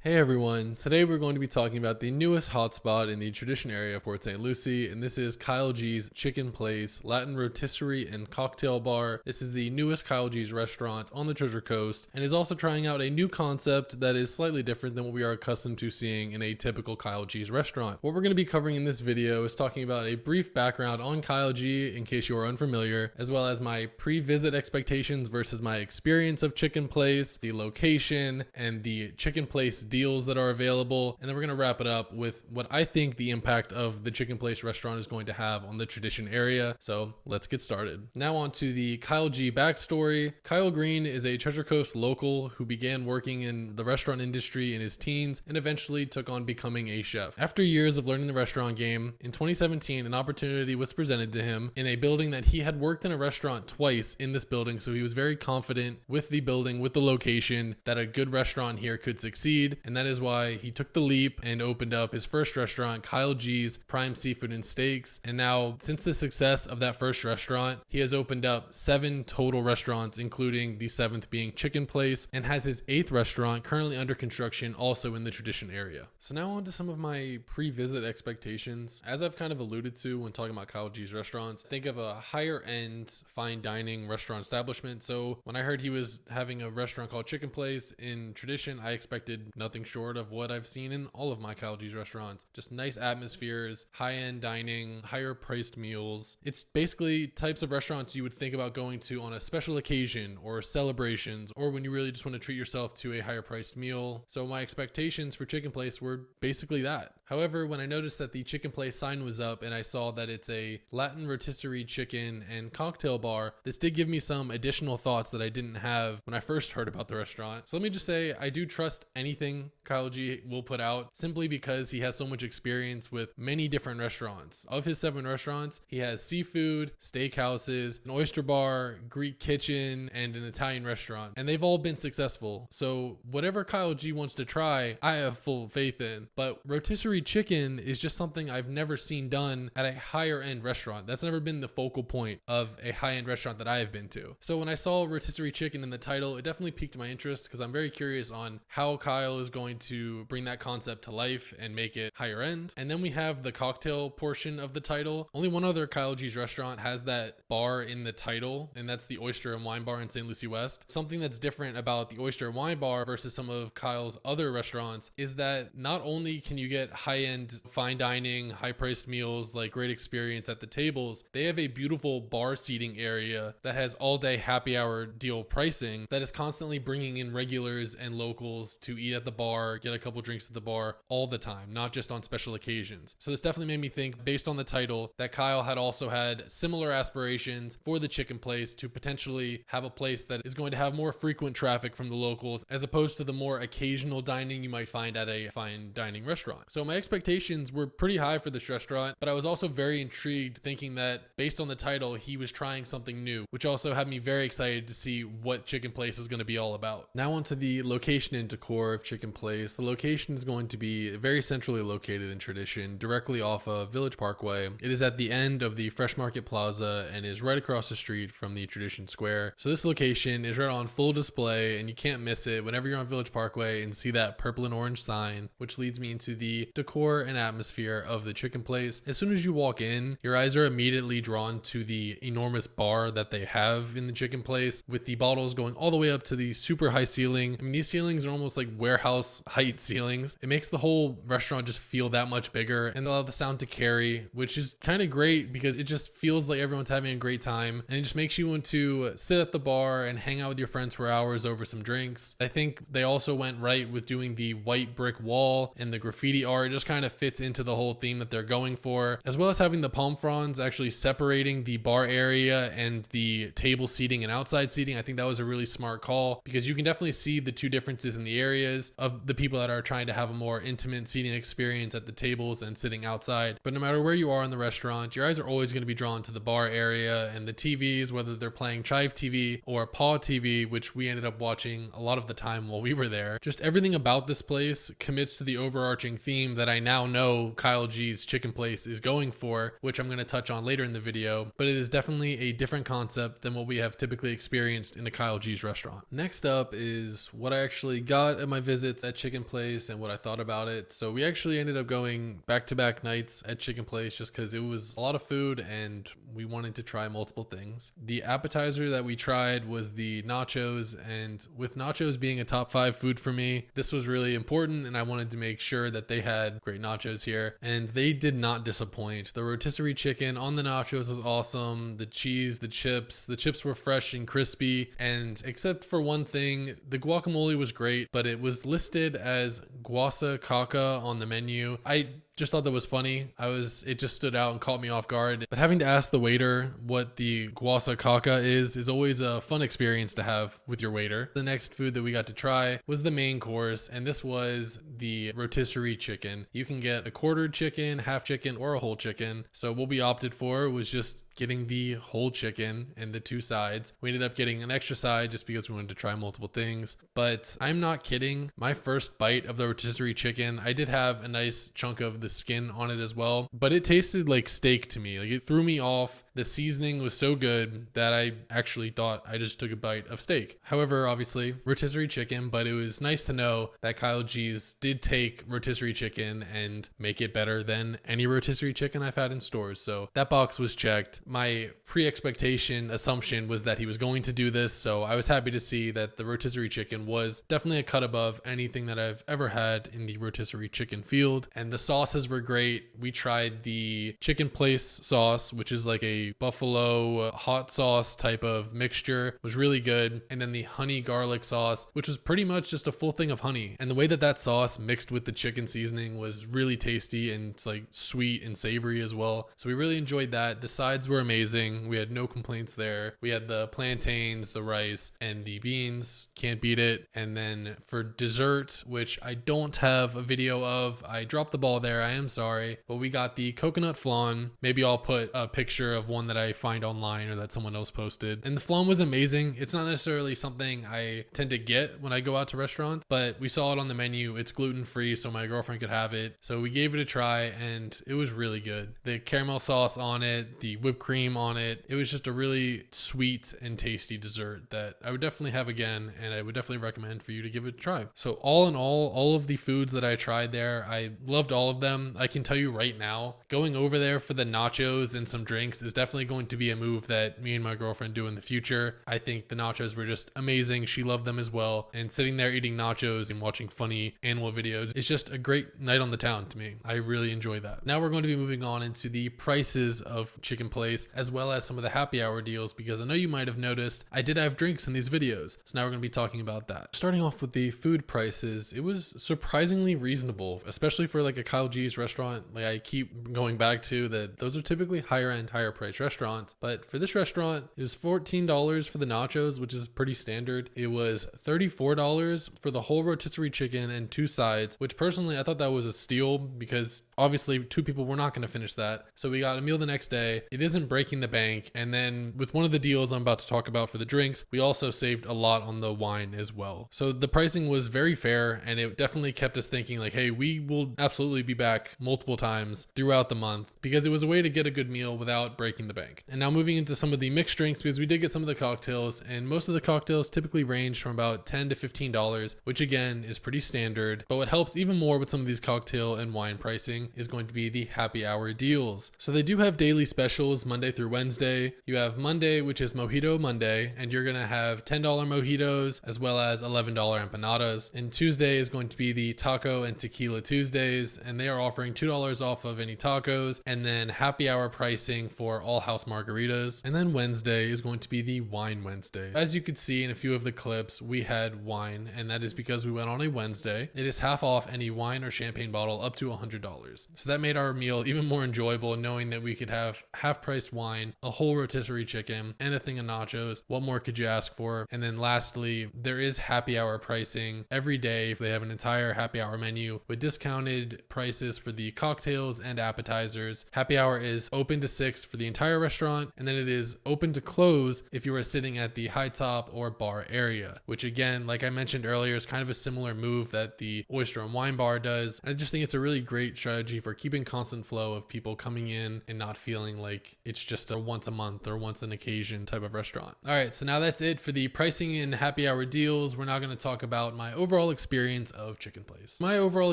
Hey everyone, today we're going to be talking about the newest hotspot in the Tradition area of Port St. Lucie, and this is Kyle G's Chicken Place, Latin Rotisserie and Cocktail Bar. This is the newest Kyle G's restaurant on the Treasure Coast, and is also trying out a new concept that is slightly different than what we are accustomed to seeing in a typical Kyle G's restaurant. What we're going to be covering in this video is talking about a brief background on Kyle G in case you are unfamiliar, as well as my pre-visit expectations versus my experience of Chicken Place, the location, and the Chicken Place deals that are available, and then we're going to wrap it up with what I think the impact of the Chicken Place restaurant is going to have on the Tradition area. So let's get started. Now on to the Kyle G backstory. Kyle Greene is a Treasure Coast local who began working in the restaurant industry in his teens and eventually took on becoming a chef. After years of learning the restaurant game, in 2017 an opportunity was presented to him in a building that he had worked in a restaurant twice in this building, so he was very confident with the building, with the location, that a good restaurant here could succeed, and that is why he took the leap and opened up his first restaurant, Kyle G's Prime Seafood and Steaks. And now, since the success of that first restaurant, he has opened up 7 total restaurants, including the 7th being Chicken Place, and has his 8th restaurant currently under construction also in the Tradition area. So now on to some of my pre-visit expectations. As I've kind of alluded to when talking about Kyle G's restaurants, think of a higher end fine dining restaurant establishment. So when I heard he was having a restaurant called Chicken Place in Tradition, I expected nothing short of what I've seen in all of my Kyle G's restaurants. Just nice atmospheres, high-end dining, higher priced meals. It's basically types of restaurants you would think about going to on a special occasion or celebrations, or when you really just want to treat yourself to a higher priced meal. So my expectations for Chicken Place were basically that. However, when I noticed that the Chicken Place sign was up and I saw that it's a Latin rotisserie chicken and cocktail bar, this did give me some additional thoughts that I didn't have when I first heard about the restaurant. So let me just say, I do trust anything Kyle G will put out simply because he has so much experience with many different restaurants. Of his 7 restaurants, he has seafood, steakhouses, an oyster bar, Greek kitchen, and an Italian restaurant, and they've all been successful. So whatever Kyle G wants to try, I have full faith in. But rotisserie chicken is just something I've never seen done at a higher end restaurant. That's never been the focal point of a high end restaurant that I have been to. So when I saw rotisserie chicken in the title, it definitely piqued my interest because I'm very curious on how Kyle is going to bring that concept to life and make it higher end. And then we have the cocktail portion of the title. Only one other Kyle G's restaurant has that bar in the title, and that's the Oyster and Wine Bar in St. Lucie West. Something that's different about the Oyster and Wine Bar versus some of Kyle's other restaurants is that not only can you get high-end fine dining, high-priced meals, like great experience at the tables, they have a beautiful bar seating area that has all-day happy hour deal pricing that is constantly bringing in regulars and locals to eat at the bar, get a couple drinks at the bar all the time, not just on special occasions. So this definitely made me think, based on the title, that Kyle had also had similar aspirations for the Chicken Place to potentially have a place that is going to have more frequent traffic from the locals as opposed to the more occasional dining you might find at a fine dining restaurant. So my expectations were pretty high for this restaurant, but I was also very intrigued thinking that based on the title, he was trying something new, which also had me very excited to see what Chicken Place was going to be all about. Now onto the location and decor of Chicken Place. The location is going to be very centrally located in Tradition, directly off of Village Parkway. It is at the end of the Fresh Market Plaza and is right across the street from the Tradition Square. So this location is right on full display and you can't miss it whenever you're on Village Parkway and see that purple and orange sign, which leads me into the decor and atmosphere of the Chicken Place. As soon as you walk in, your eyes are immediately drawn to the enormous bar that they have in the Chicken Place, with the bottles going all the way up to the super high ceiling. I mean, these ceilings are almost like warehouse height ceilings. It makes the whole restaurant just feel that much bigger, and they'll have the sound to carry, which is kind of great because it just feels like everyone's having a great time, and it just makes you want to sit at the bar and hang out with your friends for hours over some drinks. I think they also went right with doing the white brick wall and the graffiti art. It just kind of fits into the whole theme that they're going for, as well as having the palm fronds actually separating the bar area and the table seating and outside seating. I think that was a really smart call because you can definitely see the two differences in the areas of the people that are trying to have a more intimate seating experience at the tables and sitting outside. But no matter where you are in the restaurant, your eyes are always going to be drawn to the bar area and the TVs, whether they're playing Chive TV or Paw TV, which we ended up watching a lot of the time while we were there. Just everything about this place commits to the overarching theme that I now know Kyle G's Chicken Place is going for, which I'm going to touch on later in the video, but it is definitely a different concept than what we have typically experienced in the Kyle G's restaurant. Next up is what I actually got at my visit visits at Chicken Place and what I thought about it. So we actually ended up going back-to-back nights at Chicken Place just because it was a lot of food and we wanted to try multiple things. The appetizer that we tried was the nachos, and with nachos being a top 5 food for me, this was really important and I wanted to make sure that they had great nachos here, and they did not disappoint. The rotisserie chicken on the nachos was awesome. The cheese, the chips were fresh and crispy, and except for one thing, the guacamole was great, but it was listed as guasa caca on the menu. I just thought that was funny. It just stood out and caught me off guard. But having to ask the waiter what the guasa caca is always a fun experience to have with your waiter. The next food that we got to try was the main course, and this was the rotisserie chicken. You can get a quartered chicken, half chicken, or a whole chicken. So what we opted for was just getting the whole chicken and the 2 sides. We ended up getting an extra side just because we wanted to try multiple things. But I'm not kidding. My first bite of the rotisserie chicken, I did have a nice chunk of the skin on it as well, but it tasted like steak to me. Like, it threw me off. The seasoning was so good that I actually thought I just took a bite of steak. However, obviously rotisserie chicken, but it was nice to know that Kyle G's did take rotisserie chicken and make it better than any rotisserie chicken I've had in stores. So that box was checked. My pre-expectation assumption was that he was going to do this, so I was happy to see that the rotisserie chicken was definitely a cut above anything that I've ever had in the rotisserie chicken field. And the sauces were great. We tried the Chicken Place sauce, which is like a buffalo hot sauce type of mixture. It was really good. And then the honey garlic sauce, which was pretty much just a full thing of honey. And the way that sauce mixed with the chicken seasoning was really tasty, and it's like sweet and savory as well. So we really enjoyed that. The sides were amazing. We had no complaints there. We had the plantains, the rice, and the beans. Can't beat it. And then for dessert, which I don't have a video of, I dropped the ball there. I am sorry. But we got the coconut flan. Maybe I'll put a picture of one that I find online or that someone else posted. And the flan was amazing. It's not necessarily something I tend to get when I go out to restaurants, but we saw it on the menu. It's gluten-free, so my girlfriend could have it. So we gave it a try, and it was really good. The caramel sauce on it, the whipped cream on it, it was just a really sweet and tasty dessert that I would definitely have again, and I would definitely recommend for you to give it a try. So all in all of the foods that I tried there, I loved all of them. I can tell you right now, going over there for the nachos and some drinks is definitely going to be a move that me and my girlfriend do in the future. I think the nachos were just amazing. She loved them as well. And sitting there eating nachos and watching funny animal videos is just a great night on the town to me. I really enjoy that. Now we're going to be moving on into the prices of Chicken Place, as well as some of the happy hour deals, because I know you might have noticed I did have drinks in these videos. So now we're going to be talking about that. Starting off with the food prices, it was surprisingly reasonable, especially for like a Kyle G's restaurant. Like, I keep going back to that, those are typically higher end, higher price restaurants. But for this restaurant, it was $14 for the nachos, which is pretty standard. It was $34 for the whole rotisserie chicken and 2 sides, which personally I thought that was a steal, because obviously 2 people were not going to finish that. So we got a meal the next day. It isn't breaking the bank. And then with one of the deals I'm about to talk about for the drinks, we also saved a lot on the wine as well. So the pricing was very fair, and it definitely kept us thinking like, hey, we will absolutely be back multiple times throughout the month, because it was a way to get a good meal without breaking the bank. And now moving into some of the mixed drinks, because we did get some of the cocktails, and most of the cocktails typically range from about $10 to $15, which again is pretty standard. But what helps even more with some of these cocktail and wine pricing is going to be the happy hour deals. So they do have daily specials Monday through Wednesday. You have Monday, which is Mojito Monday, and you're gonna have $10 mojitos as well as $11 empanadas. And Tuesday is going to be the Taco and Tequila Tuesdays, and they are offering $2 off of any tacos, and then happy hour pricing for all house margaritas. And then Wednesday is going to be the Wine Wednesday. As you could see in a few of the clips, we had wine, and that is because we went on a Wednesday. It is half off any wine or champagne bottle up to $100. So that made our meal even more enjoyable, knowing that we could have half-priced wine, a whole rotisserie chicken, and a thing of nachos. What more could you ask for? And then lastly, there is happy hour pricing every day. They have an entire happy hour menu with discounted prices for the cocktails and appetizers. Happy hour is open to 6 for the entire restaurant, and then it is open to close if you are sitting at the high top or bar area, which again, like I mentioned earlier, is kind of a similar move that the oyster and wine bar does. I just think it's a really great strategy for keeping constant flow of people coming in and not feeling like it's just a once a month or once an occasion type of restaurant. All right, so now that's it for the pricing and happy hour deals. We're now going to talk about my overall experience of Chicken Place. My overall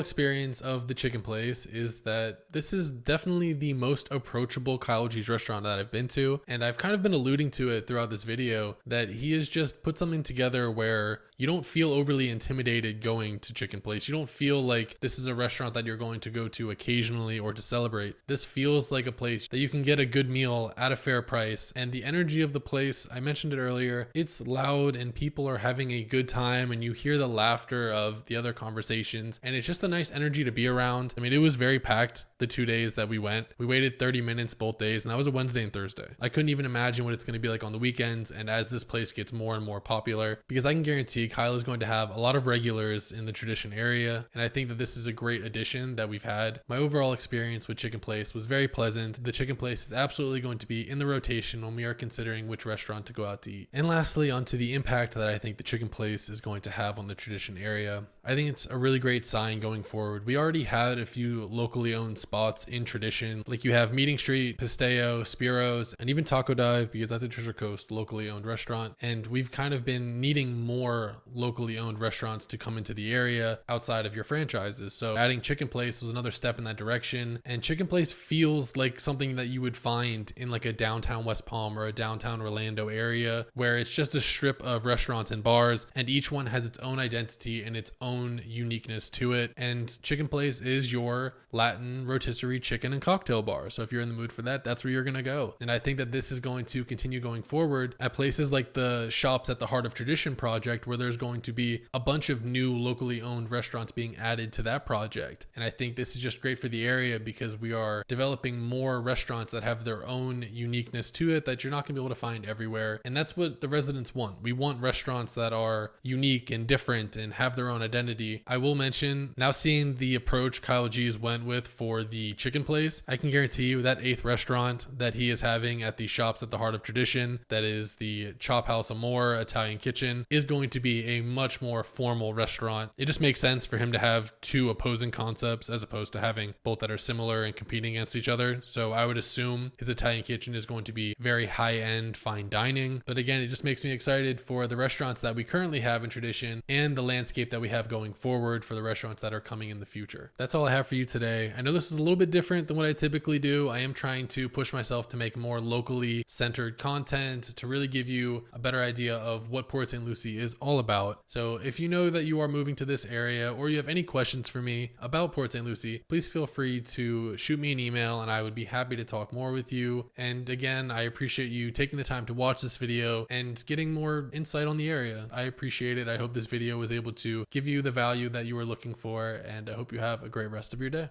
experience of the Chicken Place is that this is definitely the most approachable Kyle G's restaurant that I've been to, and I've kind of been alluding to it throughout this video that he has just put something together where you don't feel overly intimidated going to Chicken Place. You don't feel like this is a restaurant that you're going to go to occasionally or to celebrate. This feels like a place that you can get a good meal at a fair price, and the energy of the place, I mentioned it earlier, it's loud and people are having a good time and you hear the laughter of the other conversations, and it's just a nice energy to be around. I mean, it was very packed the 2 days that we went. We waited 30 minutes both days, and that was a Wednesday and Thursday. I couldn't even imagine what it's going to be like on the weekends and as this place gets more and more popular, because I can guarantee Kyle is going to have a lot of regulars in the Tradition area, and I think that this is a great addition that we've had. My overall experience with Chicken Place was very pleasant. The Chicken Place is absolutely going to be in the rotation when we are considering which restaurant to go out to eat. And lastly, onto the impact that I think the Chicken Place is going to have on the Tradition area. I think it's a really great sign going forward. We already had a few locally owned spots in Tradition, like you have Meeting Street, Pisteo, Spiro's, and even Taco Dive, because that's a Treasure Coast locally owned restaurant. And we've kind of been needing more locally owned restaurants to come into the area outside of your franchises. So adding Chicken Place was another step in that direction. And Chicken Place feels like something that you would find in like a downtown West Palm or a downtown Orlando area, where it's just a strip of restaurants and bars, and each one has its own identity and its own uniqueness to it. And Chicken Place is your Latin rotisserie chicken and cocktail bar. So if you're in the mood for that, that's where you're going to go. And I think that this is going to continue going forward at places like the Shops at the Heart of Tradition project, where there's going to be a bunch of new locally owned restaurants being added to that project. And I think this is just great for the area because we are developing more restaurants that have their own uniqueness to it that you're not going to be able to find everywhere. And that's what the residents want. We want restaurants that are unique and different and have their own identity. I will mention, now seeing the approach Kyle G's went with for the Chicken Place, I can guarantee you that 8th restaurant that he is having at the Shops at the Heart of Tradition, that is the Chop House Amore Italian Kitchen, is going to be a much more formal restaurant. It just makes sense for him to have two opposing concepts as opposed to having both that are similar and competing against each other. So I would assume his Italian Kitchen is going to be very high-end fine dining. But again, it just makes me excited for the restaurants that we currently have in Tradition and the landscape that we have going forward for the restaurants that are coming in the future. That's all I have for you today. I know this is a little bit different than what I typically do. I am trying to push myself to make more locally centered content to really give you a better idea of what Port St. Lucie is all about. So if you know that you are moving to this area or you have any questions for me about Port St. Lucie, please feel free to shoot me an email and I would be happy to talk more with you. And again, I appreciate you taking the time to watch this video and getting more insight on the area. I appreciate it. I hope this video was able to give you the value that you were looking for, and I hope you have a great rest of your day.